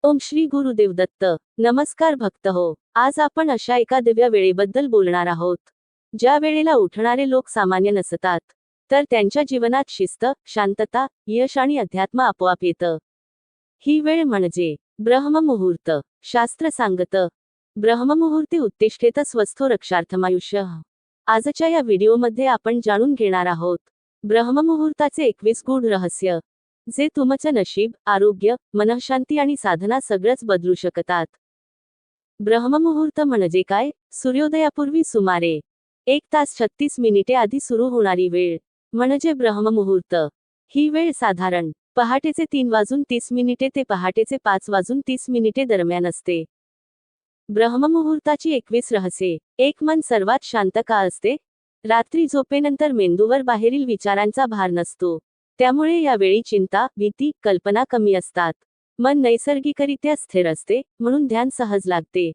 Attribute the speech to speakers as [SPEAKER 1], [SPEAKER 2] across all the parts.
[SPEAKER 1] ओम श्री गुरुदेव दत्त. नमस्कार भक्त हो. आज आपण अशा एका दिव्य वेळेबद्दल बोलणार आहोत, ज्या वेळेला उठणारे लोक सामान्य नसतात, तर त्यांच्या जीवनात शिस्त, शांतता, यश आणि अध्यात्म आपोआप येतं. ही वेळ म्हणजे ब्रह्ममुहूर्त. शास्त्र सांगतं, ब्रह्ममुहूर्ते उत्तिष्ठेत स्वस्थो रक्षार्थमायुष्य. आजच्या या व्हिडिओमध्ये आपण जाणून घेणार आहोत ब्रह्ममुहूर्ताचे 21 गूढ रहस्य, जे तुमचं नशीब, आरोग्य, मनःशांती आणि साधना सगळंच बदलू शकतात. ब्रह्ममुहूर्त म्हणजे काय? सूर्योदयापूर्वी सुमारे 1 तास 36 मिनिटे आधी सुरू होणारी वेळ म्हणजे ब्रह्ममुहूर्त. ही वेळ साधारण पहाटेचे 3:30 ते पहाटेचे 5:30 दरम्यान असते. ब्रह्ममुहूर्ताची 21 रहस्ये. 1. मन सर्वात शांत का असते? रात्री झोपेनंतर मेंदूवर बाहेरील विचारांचा भार नसतो. त्यामुळे यावेळी चिंता, भीती, कल्पना कमी असतात. मन नैसर्गिकरित्या स्थिर असते, म्हणून ध्यान सहज लागते.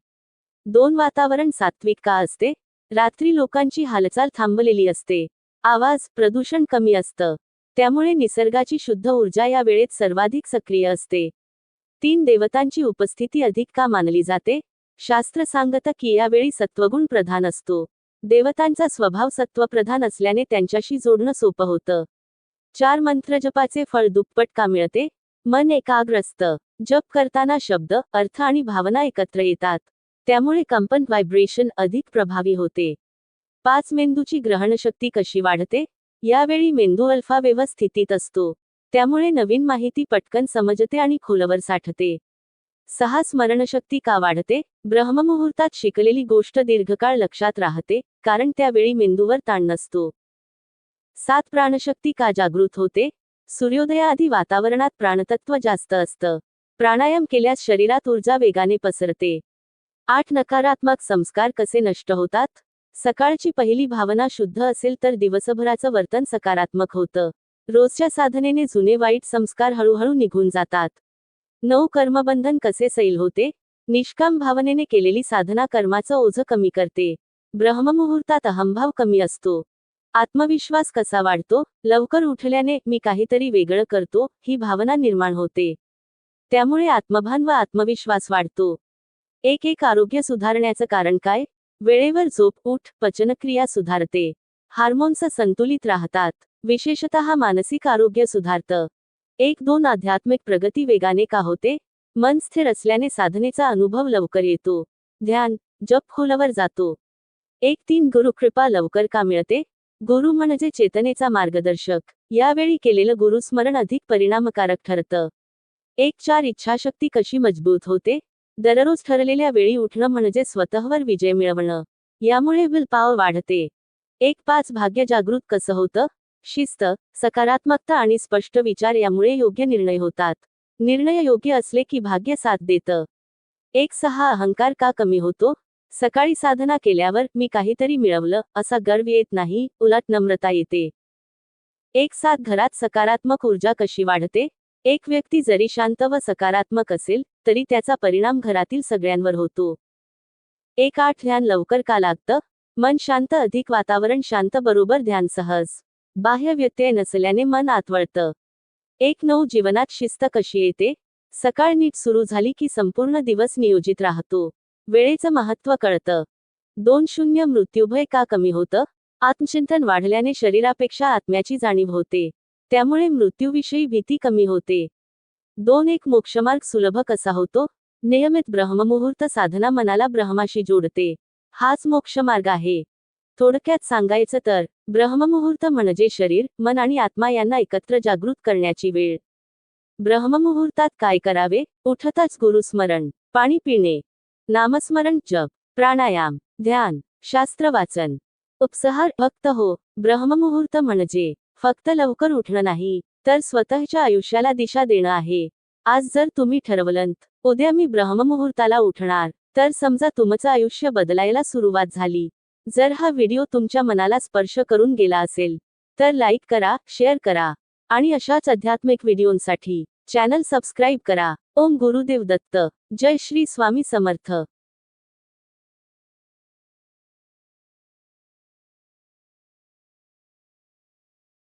[SPEAKER 1] 2. वातावरण सात्विक का असते? रात्री लोकांची हालचाल थांबलेली असते. आवाज, प्रदूषण कमी असतं. त्यामुळे निसर्गाची शुद्ध ऊर्जा या वेळेत सर्वाधिक सक्रिय असते. 3. देवतांची उपस्थिती अधिक का मानली जाते? शास्त्र सांगतं की यावेळी सत्वगुण प्रधान असतो. देवतांचा स्वभाव सत्वप्रधान असल्याने त्यांच्याशी जोडणं सोपं होतं. 4. मंत्रजपाचे फळ दुप्पट का मिळते? मन एकाग्र असतं. जप करताना शब्द, अर्थ आणि भावना एकत्र येतात. त्यामुळे कंपन व्हायब्रेशन अधिक प्रभावी होते. 5. मेंदूची ग्रहणशक्ती कशी वाढते? यावेळी मेंदू अल्फा वेव्ह स्थितीत असतो. त्यामुळे नवीन माहिती पटकन समजते आणि खोलवर साठते. 6. स्मरणशक्ती का वाढते? ब्रह्ममुहूर्तात शिकलेली गोष्ट दीर्घकाळ लक्षात राहते, कारण त्यावेळी मेंदूवर ताण नसतो. 7. प्राणशक्ती का जागृत होते? सूर्योदयाआधी वातावरणात प्राणतत्व जास्त असतं. प्राणायाम केल्यास शरीरात ऊर्जा वेगाने पसरते. 8. नकारात्मक संस्कार कसे नष्ट होतात? सकाळची पहिली भावना शुद्ध असेल तर दिवसभराचं वर्तन सकारात्मक होतं. रोजच्या साधनेने जुने वाईट संस्कार हळूहळू निघून जातात. 9. कर्मबंधन कसे सैल होते? निष्काम भावनेने केलेली साधना कर्माचं ओझं कमी करते. ब्रह्ममुहूर्तात अहंभाव कमी असतो. आत्मविश्वास कसा वाढतो? लवकर उठल्याने मी काहीतरी वेगळं करतो, ही भावना निर्माण होते. त्यामुळे आत्मभान व आत्मविश्वास वाढतो. 1. आरोग्य सुधारण्याचं कारण काय? वेळेवर झोप, उठ, पचनक्रिया सुधारते. हार्मोन्स संतुलित राहतात. विशेषतः मानसिक आरोग्य सुधारतं. 1. आध्यात्मिक प्रगती वेगाने का होते? मन स्थिर असल्याने साधनेचा अनुभव लवकर येतो. ध्यान, जप खोलवर जातो. 1. गुरुकृपा लवकर का मिळते? गुरु म्हणजे चेतनेचा मार्गदर्शक. यावेळी केलेलं गुरुस्मरण अधिक परिणामकारक ठरतं. 4. इच्छाशक्ती कशी मजबूत होते? दररोज ठरलेल्या वेळी उठणं म्हणजे स्वतःवर विजय मिळवणं. यामुळे विल पॉवर वाढते. 5. भाग्य जागृत कसं होतं? शिस्त, सकारात्मकता आणि स्पष्ट विचार यामुळे योग्य निर्णय होतात. निर्णय योग्य असले की भाग्य साथ देतं. 6. अहंकार का कमी होतो? सकाळी साधना केल्यावर मी काहीतरी मिळवलं असा गर्व येत नाही, उलट नम्रता येते. 7. घरात सकारात्मक ऊर्जा कशी वाढते? एक व्यक्ती जरी शांत व सकारात्मक असेल, तरी त्याचा परिणाम घरातील सगळ्यांवर होतो. 8. ध्यान लवकर का लागतं? मन शांत अधिक वातावरण शांत बरोबर ध्यान सहज. बाह्य व्यत्यय नसल्याने मन आत वळतं. 9. जीवनात शिस्त कशी येते? सकाळ नीट सुरू झाली की संपूर्ण दिवस नियोजित राहतो. वेळेचं महत्त्व कळतं. 2. मृत्यूभय का कमी होतं? आत्मचिंतन वाढल्याने शरीरापेक्षा आत्म्याची जाणीव होते. त्यामुळे मृत्यूविषयी भीती कमी होते. 2. मोक्षमार्ग सुलभ कसा होतो? नियमित ब्रह्ममुहूर्त साधना मनाला ब्रह्माशी जोडते. हाच मोक्षमार्ग आहे. थोडक्यात सांगायचं तर, ब्रह्ममुहूर्त म्हणजे शरीर, मन आणि आत्मा यांना एकत्र जागृत करण्याची वेळ. ब्रह्ममुहूर्तात काय करावे? उठताच गुरुस्मरण, पाणी पिणे, नामस्मरण, जप, प्राणायाम, ध्यान, शास्त्र वाचन. उपसंहार. भक्त हो, ब्रह्ममुहूर्त म्हणजे फक्त लवकर उठणं नाही, तर स्वतःच्या आयुष्याला दिशा देणं आहे. आज जर तुम्ही ठरवलंत, उद्या मी ब्रह्ममुहूर्ताला उठणार, तर समजा तुमचं आयुष्य बदलायला सुरुवात झाली. जर हा व्हिडिओ तुमच्या मनाला स्पर्श करून गेला असेल, तर लाईक करा, शेअर करा आणि अशाच आध्यात्मिक व्हिडिओंसाठी चॅनल सबस्क्राईब करा. ओम गुरुदेव दत्त. जय श्री स्वामी समर्थ.